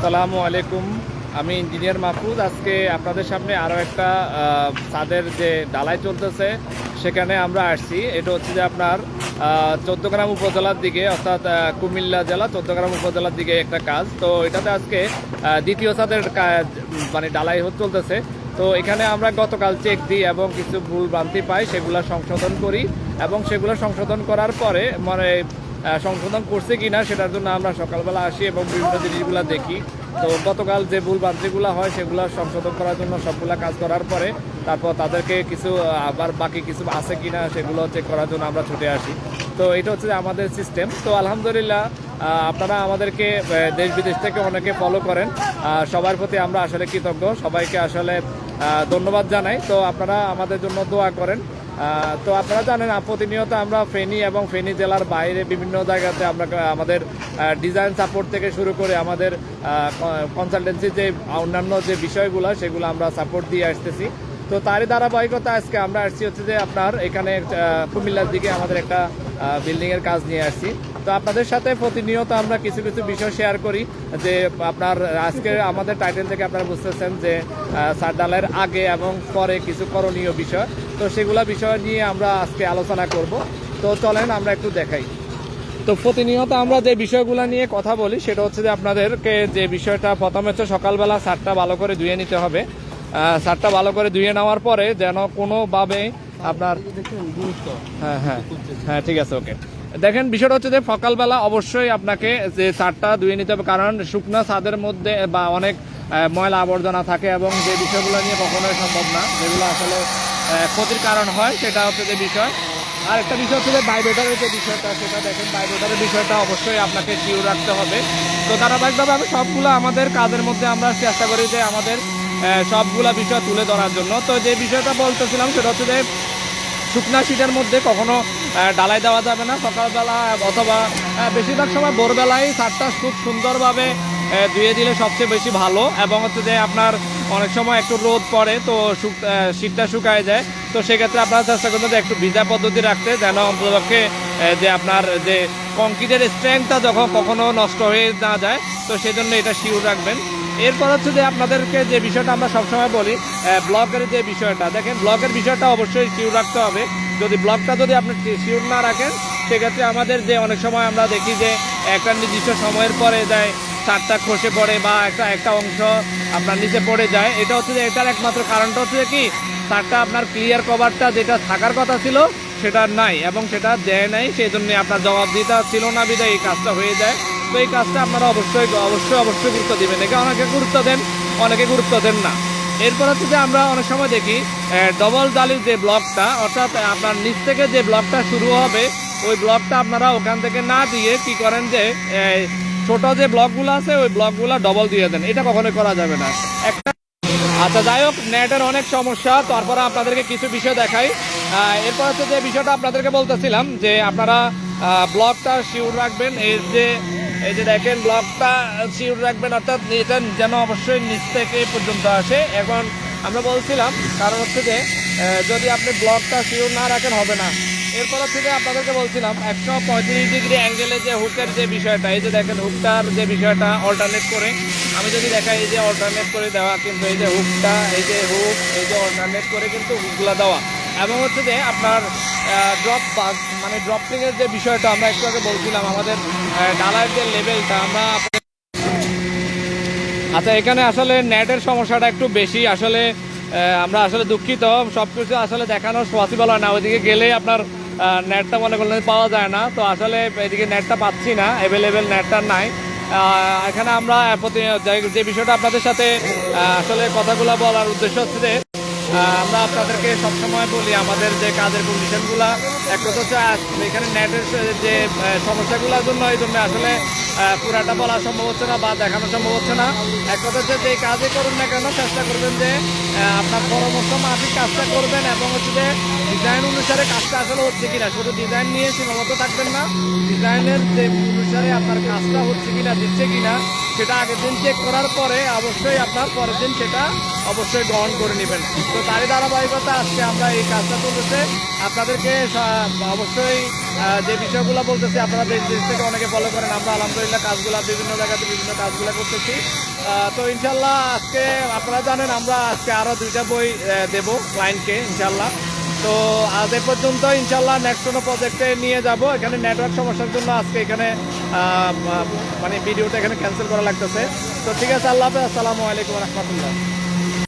আসসালামু আলাইকুম। আমি ইঞ্জিনিয়ার মাহফুজ। আজকে আপনাদের সামনে আরও একটা ছাদের যে ঢালাই চলতেছে সেখানে আমরা আসছি। এটা হচ্ছে যে আপনার চৌদ্দগ্রাম উপজেলার দিকে, অর্থাৎ কুমিল্লা জেলা চৌদ্দগ্রাম উপজেলার দিকে একটা কাজ। তো এটাতে আজকে দ্বিতীয় ছাদের কাজ, মানে ঢালাই চলতেছে। তো এখানে আমরা গতকাল চেক দিই এবং কিছু ভুল ভ্রান্তি পাই, সেগুলো সংশোধন করি এবং সেগুলো সংশোধন করার পরে মানে সংশোধন করছে কিনা সেটার জন্য আমরা সকালবেলা আসি এবং বিভিন্ন জিনিসগুলো দেখি। তো গতকাল যে ভুল ভ্রান্তিগুলো হয় সেগুলো সংশোধন করার জন্য সবগুলা কাজ করার পরে তারপর তাদেরকে কিছু আবার বাকি কিছু আছে কিনা সেগুলো চেক করার জন্য আমরা ছুটে আসি। তো এটা হচ্ছে আমাদের সিস্টেম। তো আলহামদুলিল্লাহ আপনারা আমাদেরকে দেশ বিদেশ থেকে অনেকে ফলো করেন, সবার প্রতি আমরা আসলে কৃতজ্ঞ, সবাইকে আসলে ধন্যবাদ জানাই। তো আপনারা আমাদের জন্য দোয়া করেন। তো আপনারা জানেন প্রতিনিয়ত আমরা ফেনী এবং ফেনী জেলার বাইরে বিভিন্ন জায়গাতে আমরা আমাদের ডিজাইন সাপোর্ট থেকে শুরু করে আমাদের কনসালটেন্সি যে অন্যান্য যে বিষয়গুলো সেগুলো আমরা সাপোর্ট দিয়ে আসতেছি। তো তারই ধারাবাহিকতা আজকে আমরা আসছি হচ্ছে যে আপনার এখানে কুমিল্লার দিকে আমাদের একটা বিল্ডিংয়ের কাজ নিয়ে আসছি। তো আপনাদের সাথে প্রতিনিয়ত আমরা কিছু কিছু বিষয় শেয়ার করি, যে আপনার আজকে আমাদের টাইটেল থেকে আপনারা বুঝতেছেন যে ছাদ ঢালাইয়ের আগে এবং পরে কিছু করণীয় বিষয়। তো সেগুলা বিষয় নিয়ে আমরা আজকে আলোচনা করব। তো চলেন আমরা একটু দেখাই। তো প্রতিনিয়ত আমরা যে বিষয়গুলো নিয়ে কথা বলি সেটা হচ্ছে যে আপনাদেরকে যে বিষয়টা প্রথমে হচ্ছে সকালবেলা ছাদটা ভালো করে ধুয়ে নিতে হবে। ছাদটা ভালো করে ধুয়ে নেওয়ার পরে যেন কোনোভাবে আপনার হ্যাঁ হ্যাঁ হ্যাঁ ঠিক আছে, ওকে। দেখেন বিষয়টা হচ্ছে যে সকালবেলা অবশ্যই আপনাকে যে ছাদটা ধুয়ে নিতে হবে, কারণ শুকনো ছাদের মধ্যে বা অনেক ময়লা আবর্জনা থাকে এবং যে বিষয়গুলো নিয়ে কখনোই সম্ভব না, যেগুলো আসলে ক্ষতির কারণ হয়, সেটা হচ্ছে যে বিষয়। আর একটা বিষয় হচ্ছে যে ভাইব্রেটারের যে বিষয়টা, সেটা দেখেন ভাইব্রেটারের বিষয়টা অবশ্যই আপনাকে শিওর রাখতে হবে। তো ধারাবাহিকভাবে আমি সবগুলো আমাদের কাজের মধ্যে আমরা চেষ্টা করি যে আমাদের সবগুলা বিষয় তুলে ধরার জন্য। তো যে বিষয়টা বলতেছিলাম সেটা হচ্ছে যে শুকনা শীতের মধ্যে কখনো ঢালাই দেওয়া যাবে না সকালবেলা, অথবা বেশিরভাগ সময় ভোরবেলায় ছাদটা খুব সুন্দরভাবে ধুয়ে দিলে সবচেয়ে বেশি ভালো। এবং হচ্ছে যে আপনার অনেক সময় একটু রোদ পড়ে, তো শীতটা শুকায় যায়। তো সেক্ষেত্রে আপনারা চেষ্টা করবেন যে একটু ভিজা পদ্ধতি রাখতে, যেন অন্ততপক্ষে যে আপনার যে কংক্রিটের স্ট্রেংথটা যখন কখনো নষ্ট হয়ে না যায়। তো সেই জন্য এটা শিওর রাখবেন। এরপর হচ্ছে যে আপনাদেরকে যে বিষয়টা আমরা সবসময় বলি, ব্লকের যে বিষয়টা, দেখেন ব্লকের বিষয়টা অবশ্যই শিওর রাখতে হবে। যদি ব্লকটা যদি আপনি শিওর না রাখেন, সেক্ষেত্রে আমাদের যে অনেক সময় আমরা দেখি যে একটা নির্দিষ্ট সময়ের পরে যায় ছাদটা খসে পড়ে বা একটা অংশ আপনার নিচে পড়ে যায়। এটা হচ্ছে যে এটার একমাত্র কারণটা হচ্ছে যে কি, ছাদটা আপনার ক্লিয়ার কভারটা যেটা থাকার কথা ছিল সেটা নাই এবং সেটা দেয় নাই, সেই জন্য আপনার জবাবদিহিতা ছিল না, বিধায় এই কাজটা হয়ে যায়। তো এই কাজটা আপনারা অবশ্যই অবশ্যই অবশ্যই গুরুত্ব দেবেন। একে অনেকে গুরুত্ব দেন, অনেকে গুরুত্ব দেন না। এরপর হচ্ছে যে আমরা অনেক সময় দেখি ডবল জালির যে ব্লকটা, অর্থাৎ আপনার নিচ থেকে যে ব্লকটা শুরু হবে ওই ব্লকটা আপনারা ওখান থেকে না দিয়ে কি করেন যে ছোট যে ব্লকগুলো আছে ওই ব্লকগুলো ডবল দিয়ে দেন। এটা কখনোই করা যাবে না একটা। আচ্ছা যাই হোক, নেটের অনেক সমস্যা, তারপরে আপনাদেরকে কিছু বিষয় দেখাই। এরপর হচ্ছে যে বিষয়টা আপনাদেরকে বলতেছিলাম যে আপনারা ব্লকটা শিওর রাখবেন। এই যে দেখেন ব্লকটা শিওর রাখবেন, অর্থাৎ এটা যেন অবশ্যই নিচ থেকে পর্যন্ত আসে। এখন আমরা বলছিলাম কারণ হচ্ছে যে যদি আপনি ব্লকটা শিওর না রাখেন হবে না। এরপর হচ্ছে যে আপনাদেরকে বলছিলাম 135 ডিগ্রি অ্যাঙ্গেলে যে হুকের যে বিষয়টা, এই যে দেখেন হুকটার যে বিষয়টা অল্টারনেট করে, আমি যদি দেখাই এই যে অল্টারনেট করে দেওয়া, কিন্তু এই যে হুকটা, এই যে হুক, এই যে অল্টারনেট করে কিন্তু হুকগুলো দেওয়া। এবং হচ্ছে যে আপনার ড্রপ বাস মানে ড্রপলিংয়ের যে বিষয়টা আমরা একটু আগে বলছিলাম, আমাদের ঢালাইয়ের যে লেভেলটা আমরা আচ্ছা এখানে আসলে নেটের সমস্যাটা একটু বেশি। আসলে আমরা আসলে দুঃখিত, সব কিছু আসলে দেখানো পসিবল হয় না। ওইদিকে গেলে আপনার নেটটা মনে করলেন পাওয়া যায় না। তো আসলে এদিকে নেটটা পাচ্ছি না, অ্যাভেলেবেল নেটটা নাই। এখানে আমরা যে বিষয়টা আপনাদের সাথে আসলে কথাগুলো বলার উদ্দেশ্য হচ্ছে যে আমরা আপনাদেরকে সবসময় বলি আমাদের যে কাজের কন্ডিশনগুলো, এক কথা হচ্ছে এখানে নেটের যে সমস্যাগুলোর জন্য এই জন্য আসলে পুরাটা বলা সম্ভব হচ্ছে না বা দেখানো সম্ভব হচ্ছে না। এক কথা হচ্ছে যে কাজে করুন না কেন, চেষ্টা করবেন যে আপনার পরামর্শ মাফিক কাজটা করবেন এবং হচ্ছে যে ডিজাইন অনুসারে কাজটা আসলে হচ্ছে কিনা, শুধু ডিজাইন নিয়ে সীমাবদ্ধ থাকবেন না, ডিজাইনের যে অনুসারে আপনার কাজটা হচ্ছে কিনা, দিচ্ছে কিনা, সেটা আগের দিন চেক করার পরে অবশ্যই আপনার পরের দিন সেটা অবশ্যই গ্রহণ করে নেবেন। তো তারই ধারাবাহিকতা আজকে আমরা এই কাজটা চলতেছে আপনাদেরকে অবশ্যই যে বিষয়গুলো বলতেছি আপনারা দেশ দেশ থেকে অনেকে ফলো করেন, আমরা আলহামদুলিল্লাহ কাজগুলো বিভিন্ন জায়গাতে বিভিন্ন কাজগুলো করতেছি। তো ইনশাল্লাহ আজকে আপনারা জানেন আমরা আজকে আরও 2টা বই দেব ক্লায়েন্টকে ইনশাল্লাহ। তো আজ এ পর্যন্ত, ইনশাল্লাহ নেক্সট কোনো প্রজেক্টে নিয়ে যাব। এখানে নেটওয়ার্ক সমস্যার জন্য আজকে এখানে মানে ভিডিওটা এখানে ক্যান্সেল করা লাগতেছে। তো ঠিক আছে, আল্লাহ হাফেজ, আসসালামু আলাইকুম রহমতুল্লাহ।